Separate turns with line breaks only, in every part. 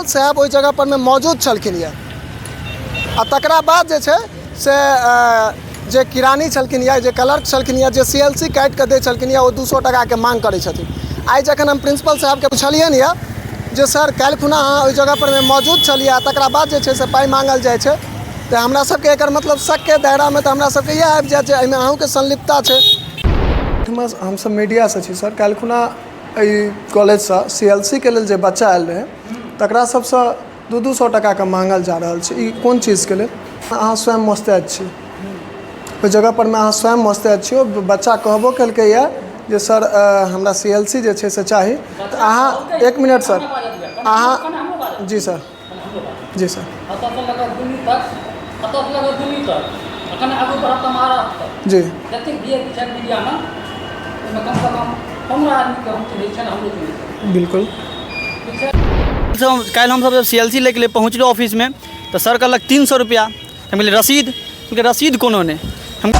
Principal साहब ओहि जगह पर में मौजूद छलखिन यऽ आ तकरा बाद जे छै से जे किरानी छलखिन यऽ, जे क्लर्क छलखिन यऽ, जे CLC काटि कऽ दै छलखिन यऽ, ओ 200 टका के मांग करै छथिन। आइ जखन हम प्रिंसिपल साहब के पुछलियनि यऽ जे सर काल्हि खुना अहाँ ओहि जगह पर में मौजूद छलियै, तकरा बाद जे छै से पाइ मांगल जाइ छै, तो हमरा सबके एकर मतलब शक के दायरा में तो हमरा सबके यह आबि जायत जे एहिमे अहूँके संलिप्तता छै। हमसब मीडिया से छी सर। काल्हि खुना कॉलेज से CLC के लेल जे बच्चा आयल रहे तकरा सबसे 200 टका के मांगल जा रहल छै। ई कोन चीज के लेल? अहाँ स्वयं मुस्तैद छी ओहि जगह पर में, अहाँ स्वयं मुस्तैद छी। बच्चा कहबो केलकै यऽ जे सर हमरा CLC जे छै से चाही। तो अहाँ 1 मिनट सर, अहाँ जी सर, जी सर, जी बिल्कुल।
कल हम सब CLC लेके लिए पहुँचलो ऑफिस में तो सर कहलक 300 रुपया। हम कहलिए रसीद? रसीद कोनो ने। हम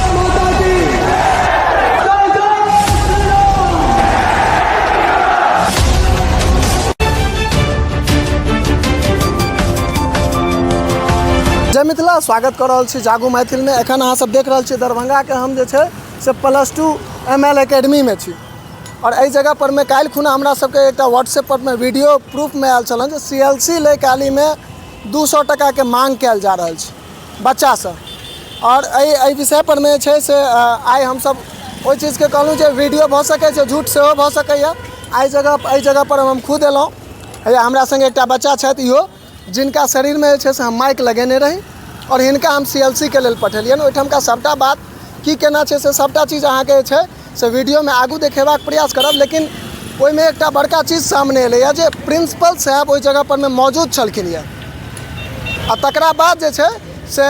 जय मिथिला, स्वागत कर रहल छी जागू मैथिल में। एखन अहाँ सब देख रहल छी दरभंगा के हम जे छै से +2 ML एकेडमी में छी और एहि जगह पर में काल्हि खुना हमरा सबके एक व्हाट्सएप पर में वीडियो प्रूफ में आयल छलन जे CLC ले काली में 200 टका के मांग कयल जा रहल छै बच्चा से। और एहि विषय पर में छै से आइ हम सब ओहि चीज के कहलहुँ जे वीडियो भऽ सकै छै, झूठ सेहो भऽ सकैए। एहि जगह पर हम खुद एलहुँ। हमरा संगे एकटा बच्चा छथि इहो, जिनका शरीर में जे छै से हम माइक लगेने रही और हिनका हम CLC के लेल पठेलियनि। ओहिठामका सबटा बात की केना छै से सबटा चीज अहाँके जे छै से वीडियो में आगू देखेबाक प्रयास करब। लेकिन ओहिमे एकटा बड़का चीज सामने एलैए जे प्रिंसिपल साहब ओहि जगह पर में मौजूद छलखिन यऽ आ तकरा बाद जे छै से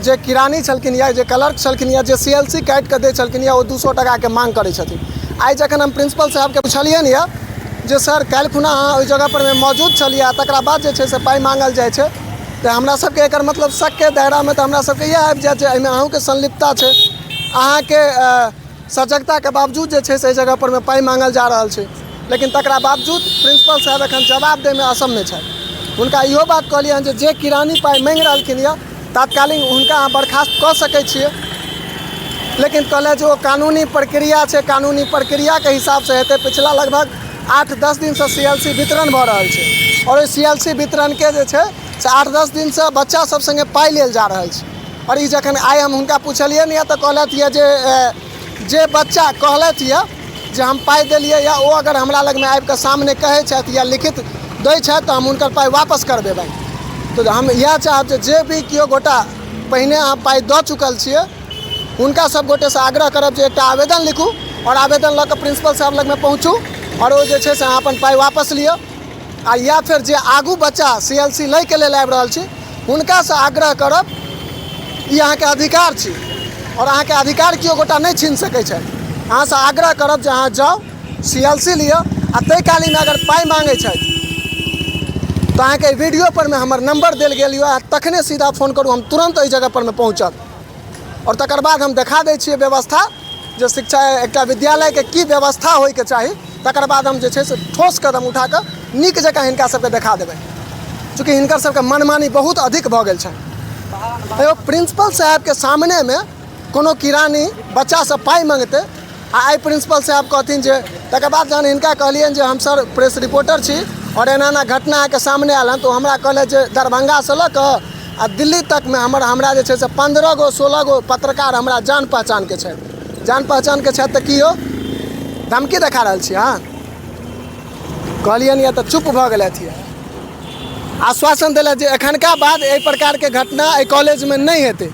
जे किरानी छलखिन यऽ, जे क्लर्क छलखिन यऽ, जे CLC काटि कऽ दै छलखिन यऽ, ओ 200 टका के मांग करै छथिन। आइ जखन हम प्रिंसिपल साहब के पुछलियनि यऽ जे सर काल्हि खुना अहाँ ओहि जगह पर में मौजूद छलियै, तकरा बाद जे छै से पाइ मांगल जाइ छै, तो हमरा सबके एकर मतलब शक के दायरा में तो हमरा सबके यह आबि जायत जे एहिमे अहूँके संलिप्तता छै। अहाँके सजगता के बावजूद जे छै से एहि जगह पर में पाइ मांगल जा रहल छै, लेकिन तकरा बावजूद प्रिंसिपल साहब एखन जवाब दै में असम में छथि। हुनका इहो बात कहलियनि जे किरानी पाइ मांगि रहलखिन यऽ तात्कालिक हुनका अहाँ बर्खास्त कऽ सकै छियै, लेकिन कहले जे ओ कानूनी प्रक्रिया छै, कानूनी प्रक्रिया के हिसाब से हेतै। पिछला लगभग 8-10 दिन से CLC वितरण भऽ रहल छै और CLC वितरण के जे छै से 8-10 दिन से बच्चा सब संगे पाइ लेल जा रहल छै। और ई जखन आइ हम हुनका पुछलियनि यऽ तो कहलथि यऽ जे बच्चा कहलथि यऽ जे हम पाइ देलियै या ओ अगर हमरा लग में आबि कऽ सामने कहै छथि या लिखित दै छथि तो हम हुनकर पाइ वापस कर देबै। तो हम इएह चाहब जे भी केओ गोटा पहिने अहाँ पाइ दऽ चुकल छियै हुनका सब गोटे से आग्रह करब जे एकटा आवेदन लिखू और आवेदन लऽ कऽ प्रिंसिपल साहब लग में पहुँचू और ओ जे छै से अहाँ अपन पाइ वापस लिअ। आ या फिर जे आगू बच्चा CLC लै के लेल आबि रहल छी हुनका से आग्रह करब, ई अहाँके अधिकार छी और अहाँके अधिकार केओ गोटा नहीं छीन सकै छै। अहाँ से आग्रह करब जे अहाँ जाउ CLC लिअ आ ताहि काली में अगर पाइ मांगै छथि तो अहाँके वीडियो पर में हमर नंबर देल गेल यऽ, तखने सीधा फोन करू, हम तुरंत एहि जगह पर में पहुँचब और तकर बाद हम देखा दै छियै व्यवस्था जे शिक्षा एकटा विद्यालय के की व्यवस्था होइके चाही। तकर बाद हम जे छै से ठोस कदम उठा कऽ नीक जकाँ हिनका सबके देखा देबै, चूँकि हिनकर सबके मनमानी बहुत अधिक भऽ गेल छनि। एगो प्रिंसिपल साहब के सामने में कोनो किरानी बच्चा से पाइ मांगतै आ आइ प्रिंसिपल साहब कहथिन जे तकर बाद जहन हिनका कहलियनि जे हम सर प्रेस रिपोर्टर छी और एना घटना के सामने आयल हन, तो हमरा कहले जे दरभंगा से लऽ कऽ आ दिल्ली तक में हमरा जे छै से 15 गो 16 गो पत्रकार हमरा जान पहचान के छथि। जान पहचान के छथि तो की हो धमकी देखा रहल छी अहाँ? कहलियनि या तो चुप भऽ गेलथि। आश्वासन दिलथि जे एखनका बाद एहि प्रकार के घटना एहि कॉलेज में नहीं हेतै।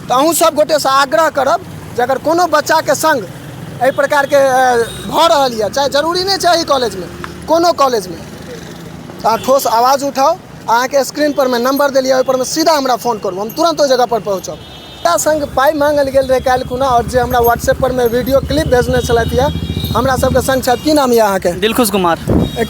तो अहूँ सब गोटे से आग्रह करब जे अगर कोनो बच्चा के संग एहि प्रकार के भऽ रहल यऽ, चाहे जरूरी नहीं चाही कॉलेज में, कोनो कॉलेज में, तो अहाँ ठोस आवाज़ उठाओ। अहाँके स्क्रीन पर में नंबर देलियै, ओहि पर में सीधा हमरा फोन करू, हम तुरंत ओहि जगह पर पहुँचब। बच्चा संग पाइ मांगल गेल रहे काल्हि खुना और जे हमरा व्हाट्सएप पर में वीडियो क्लिप भेजने छलथि यऽ हमरा सबके संग छथि। की नाम यऽ अहाँके?
दिलखुश कुमार।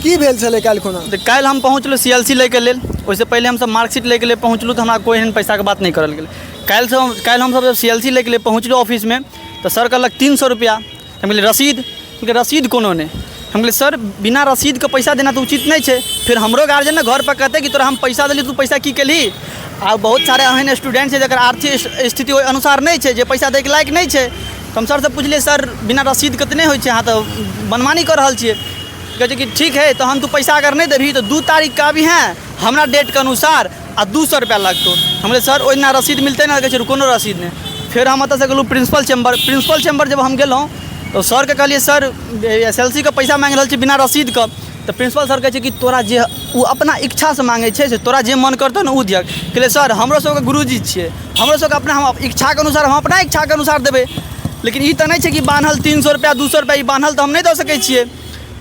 की भेल छलै काल्हि खुना?
काल्हि हम पहुँचलहुँ CLC लै के लेल, ओहिसँ पहिले हमसब मार्कशीट लै के लिए पहुँचलहुँ तो हमरा कोई एहन पैसा के बात नहीं करल गेलै। काल्हि हम सब CLC लै के लिए पहुँचलहुँ ऑफिस में तो सर कहलक 300 रुपया। हम कहलिए रसीद? रसीद कोनो ने। हम कहलिए सर बिना रसीद के पैसा देना तो उचित नहीं है। फिर हमरो गार्जियन ने घर पर कहते कि तोरा हम पैसा दिली तू पैसा की केली। आ बहुत सारे एहन स्टूडेंट है जकर आर्थिक स्थिति ओहि अनुसार नहीं है, जे पैसा दैके लायक नहीं है। तो हम सर से पूछलिए सर बिना रसीद के तो नहीं होइ छै, अहाँ तो मनमानी कर रहल छियै। कहै छै कि ठीक है तो हम तू पैसा अगर नहीं देबही तो 2 तारीख का भी हैं हमरा डेट के अनुसार आ 200 रुपया लगतौ। हमरे सर ओहिना रसीद मिलते ना, कहै छै कोनो रसीद नहीं। फिर हम एतऽ से गेलहुँ प्रिंसिपल चैम्बर जब हम गेलहुँ तो सर के कहलिए सर SLC के पैसा मांग रहल छी बिना रसीद के। तो प्रिंसिपल सर कहै छै कि तोरा जे ओ अपना इच्छा से मांगे छै से तोरा जे मन करतौ ने ओ दियक। कहलिए सर हमरो सबके गुरुजी छियै, हमरो सबके अपना हम इच्छा के अनुसार हम अपना इच्छा के अनुसार देबै, लेकिन ई तऽ नहीं छै कि बान्हल 300 रुपया 200 रुपया ई बान्हल तो हम नहीं दे सकै छियै।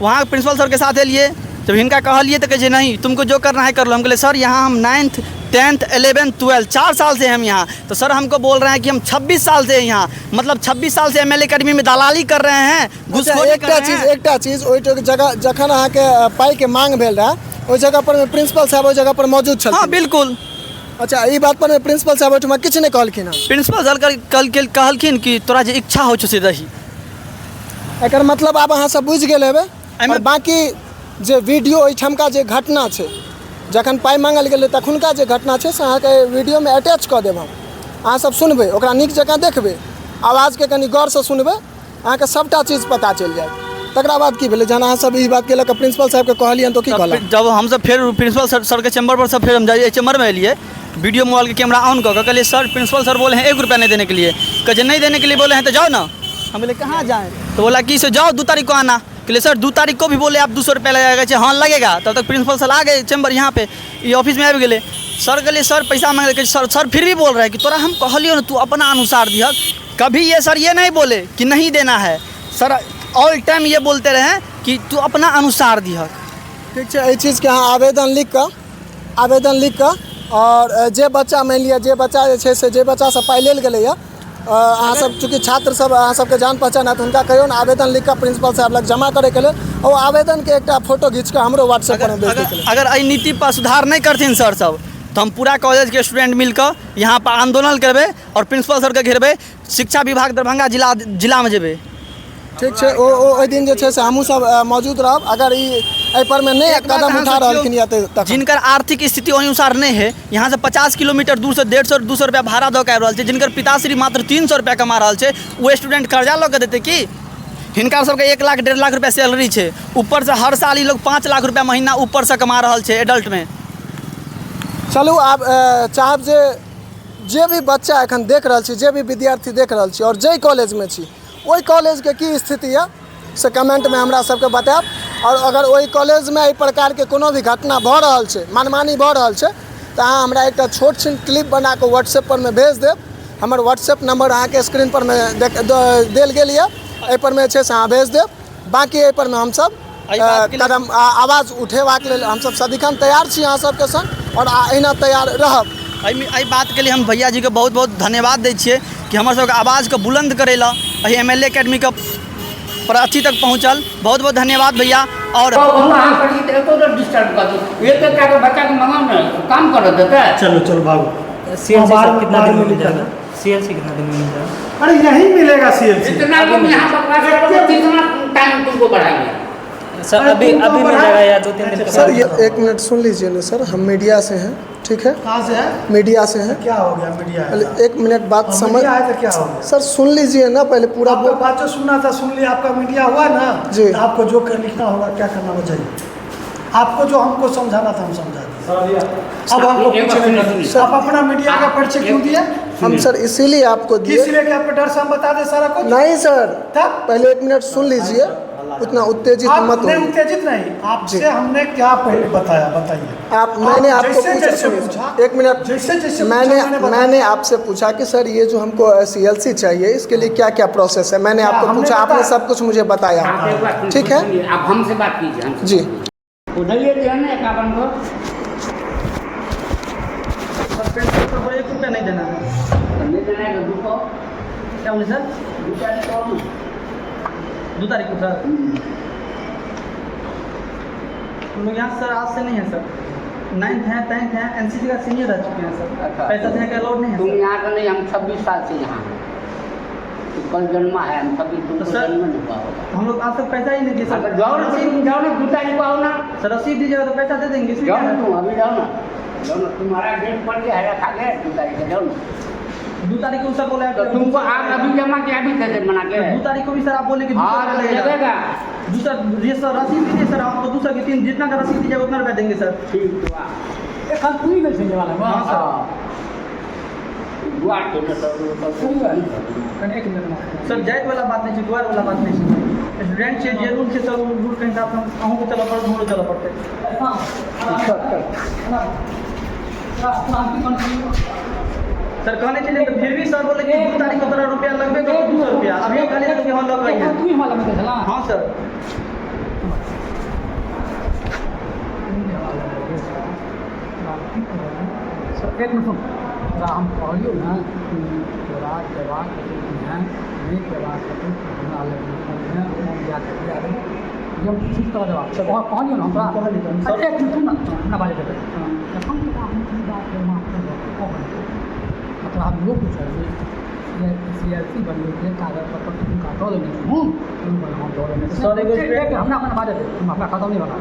वहाँ प्रिंसिपल सर के साथ एलिए, जब हिनका कहलिए तो कहे नहीं तुमको जो करना है कर लो। हम कहले सर यहाँ हम 9th 10th 11th 12th 4 साल से हम यहाँ। तो सर हमको बोल रहे हैं कि हम 26 साल से यहाँ, मतलब 26 साल से MLA अकेडमी में दलाली कर रहे हैं, घूसखोरी कर रहे हैं।
एकटा चीज ओहि जगह जखन अहाँके पाई के मांग भेल रहा ओहि जगह पर में प्रिंसिपल साहब ओहि जगह पर मौजूद छल।
हाँ बिल्कुल।
अच्छा ई बात पर में प्रिंसिपल साहब ओहिठमा किछु नहीं कहलखिन।
प्रिंसिपल सर कहलखिन कि तोरा जे इच्छा हो से रही।
एकर मतलब आब अहाँ सब बुझि गेल हेबै। और बाकी जे वीडियो ओहिठमका जे घटना छै जखन पाई मांगल गेलै तखुनका जे घटना छै से अहाँके वीडियो में अटैच कऽ देब हम, अहाँ सब सुनबै, ओकरा नीक जकाँ देखबै, आवाज़के कनि गौर से सुनबै, अहाँके सबटा चीज पता चलि जायत। तकरा बाद की भेलै जहन अहाँ सब ई बात केलक प्रिंसिपल साहब के कहलियन तो की कहलक?
जब हम सब फिर प्रिंसिपल सर के चैम्बर पर सब फिर हम जाइए चैम्बर में एलिए, वीडियो मोबाइल के कैमरा ऑन कर कहलिए सर प्रिंसिपल सर बोले हैं 1 रुपया नहीं देने के लिए। कहे नहीं देने के लिए बोले हैं तो जाओ ना। हम बोले कहाँ जाएँ? तो बोला कि से जाओ 2 तारीख को आना। कहलिए सर 2 तारीख को भी बोले आप 200 रुपया लगेगा। हाँ लगेगा। तब तक प्रिंसिपल सर आ गए चैम्बर यहाँ पे, ये ऑफिस में आ गए। सर कहलिए सर पैसा मांग रहे, सर फिर भी बोल रहे हैं कि तोरा हम कहलियो ना तू अपना अनुसार दिहक। कभी ये सर ये नहीं बोले कि नहीं देना है, सर ऑल टाइम ये बोलते रहे कि तू अपना अनुसार दिहक।
ठीक है, एहि चीज़ के अहाँ आवेदन लिख कऽ और जे बच्चा मान लिअ जे बच्चा जे छै से जे बच्चा से पाई लेल गेलै अहाँ सब चूँकि छात्र सब अहाँ सबके जान पहचान है तो हुनका कहियो ना आवेदन लिख कऽ प्रिंसिपल साहब लग जमा करे के लेल, और आवेदन के एकटा फोटो खींच कऽ हमरो व्हाट्सएप पर भेज देते।
अगर एहि नीति पर सुधार नहीं करथिन सर सब तो हम पूरा कॉलेज के स्टूडेंट मिलकर यहाँ पर आंदोलन करबे और प्रिंसिपल सर के घेरबे, शिक्षा विभाग दरभंगा जिला में जेबे।
ठीक है, ओहि दिन जे छै से हमहूँ सब मौजूद रहब। अगर एहि पर में नहीं कदम उठा रहलखिन या तखन
जिनकर आर्थिक स्थिति अनुसार नहीं है, यहाँ से 50 किलोमीटर दूर से 150 200 रुपया भाड़ा दऽ के आबि रहल छै, जिनकर पिताश्री मात्र 300 रुपया कमा रहल छै, वो स्टूडेंट कर्जा लऽ के देते कि? हिनका सबके 1 लाख 1.5 लाख रुपया सैलरी छै, ऊपर से हर साल ई लोग 5 लाख रुपया महीना ऊपर से कमा रहल छै एडल्ट में।
चलू आब चाहब जे भी बच्चा एखन देख रहल छी, जे भी विद्यार्थी देख रहल छी और जे कॉलेज में छी ओहि कॉलेज के की स्थिति है से कमेंट में हमरा सबके बतायब। और अगर ओहि कॉलेज में एहि प्रकार के कोनो भी घटना भऽ रहल छै, मनमानी भऽ रहल छै, तो अहाँ हमरा एकटा छोट छिन क्लिप बना के व्हाट्सएप पर में भेज देब। हमर व्हाट्सएप नंबर अहाँ के स्क्रीन पर में देल गेल है, एहि पर में छै से अहाँ भेज देब। बाकी एहि पर में हम सब कदम आवाज़ उठेबाक लेल हम सब सदिखन तैयार छी अहाँ सबके संग, और अहिना तैयार रहब।
एहि बात के लिए हम भैया जी के बहुत बहुत धन्यवाद दै छियै कि हमर सबके आवाज़ के बुलंद करे ला MLA अकेडमी के प्रार्थी तक पहुँचल। बहुत बहुत धन्यवाद भैया। और
डिस्टर्ब कर दो एक बच्चा के मंगा में काम कर देता है।
चलो भागो।
CLC कितना दिन में मिल जाएगा? CLC कितना दिन में मिल जाएगा?
अरे यहीं मिलेगा CLC।
इतना तुम यहाँ पर कितना टाइम तुमको बढ़ाएंगे?
सर अभी मिल जाएगा या 2-3 दिन के
सर ये 1 मिनट सुन लीजिए ना सर, हम मीडिया से हैं, ठीक है?
कहाँ से है?
मीडिया से हैं।
क्या हो गया मीडिया है?
1 मिनट बात समझ
मीडिया है तो क्या हो गया?
सर सुन लीजिए ना पहले पूरा
आपका बात जो सुनना था सुन लिया, आपका मीडिया हुआ ना
जी।
तो आपको जो लिखना होगा क्या करना बताइए। आपको जो हमको समझाना था हम समझा दिए। अब आपको पूछे आप अपना मीडिया का परिचय क्यों दिए?
हम सर इसीलिए आपको दिए,
इसलिए कि आपको डर से हम बता दें सारा कुछ?
नहीं सर,
तब
पहले 1 मिनट सुन लीजिए, उतना उत्तेजित
आप
मत
नहीं
होइए।
उत्तेजित नहीं, आपसे हमने क्या पहले बताया बताइए।
मैंने आपको
जैसे
पूछा 1 मिनट,
जैसे
मैंने आपसे पूछा कि सर ये जो हमको CLC चाहिए इसके लिए क्या क्या प्रोसेस है, मैंने आपको पूछा, आपने सब कुछ मुझे बताया, ठीक है?
आप हमसे बात कीजिए
जी।
उधर ये जो है ना 51 को
1 रुपया नहीं देना है।
नहीं देना है तो दुखो
क्या बोले सर? 2 तारीख को सर हम लोग यहाँ सर आज से नहीं है सर, 9th है 10th है, NCC का सीनियर रह चुके हैं सर। पैसा देने का अलाउड नहीं है
तुम
सर।
यहाँ का नहीं, हम 26 साल से यहाँ हैं। कल जन्मा है हम कभी तुमको
सर,
जन्म नहीं हुआ होगा।
हम लोग आज तक पैसा ही नहीं दिए सर।
जाओ ना, तुम जाओ ना, 2 तारीख को आओ ना,
सर रसीद दीजिएगा तो पैसा दे देंगे। इसमें
जाओ
क्या
ना
है?
तुम अभी जाओ ना, तुम्हारा डेट पड़ गया है, रखा गया है 2 तारीख को, जाओ ना।
2 तारीख को सर बोले
तो तुमको आप अभी जमा किया, अभी कैसे बना के?
2 तारीख को भी सर आप बोले कि
हाँ तो लगेगा।
दूसरा ये सर रसीद दीजिए सर, आपको दूसरा की 3 जितना का रसीद दीजिएगा उतना रुपया देंगे सर।
ठीक हुआ।
एक हाथ पूरी नहीं चलने वाला है।
हाँ सर।
हुआ तो न
एक मिनट में
सर जाइत वाला बात नहीं है, द्वार वाला बात नहीं है। स्टूडेंट से जे रूल से सर रूल के हिसाब से अहूँ को चला पड़ता, हमको चला पड़ते। सर कहने चलिए तो फिर भी सर बोले कि 2 तारीख को 15 रुपया लगभग 200 रुपया, अभी खाली कि हाँ लग रही है। हाँ सर।
एक मिनट सुन, हम कहलियो ना कि तोरा जवाब हैं नहीं जवाब हमरा लग हम ठीक कर जवाब कहलियो ना हमरा एक मिनट सुन ना बाजे देबै हम मतलब हम लोग CLC बनने के कागज पत्र तुम काटो लेने तुम हम दो लेने
सर एगो
हमरा अपन बाजे दे तुम अपना खत्म नहीं बना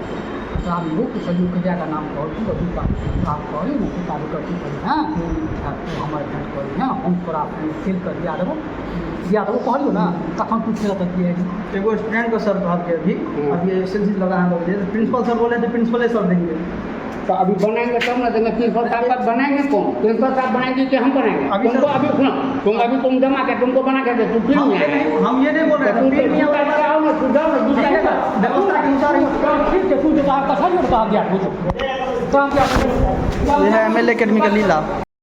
तो हम लोग को सहयोग के जाकर नाम कहो तू अभी का आप कहो ना कि कार्य करती करी हाँ तो हमारे भेंट करी हाँ हम तोरा अपने सेल कर दिया देवो कहलियो ना तखन तू खेल तक दिए
एगो स्टूडेंट को सर कहा कि अभी एसएलसी लगा हम लोग जैसे प्रिंसिपल सर बोले तो प्रिंसिपल सर देंगे।
तो अभी बनाएंगे तब ना देंगे। प्रिंसिपल साहब का बनाएंगे कौन? प्रिंसिपल साहब बनाएंगे कि हम बनाएंगे?
अभी
तुमको अभी सुनो, तुम अभी तुम जमा के तुमको बना के दे, तुम फिर नहीं आए।
हम ये नहीं बोल रहे
तुम
हैं, फिर नहीं
फिर
आए।
आओ ना, तू जाओ ना, दूसरा
व्यवस्था के अनुसार ही
ठीक है तू जो कहा कसा नहीं कहा गया पूछो कहा गया
यह है ML एकेडमी का लीला।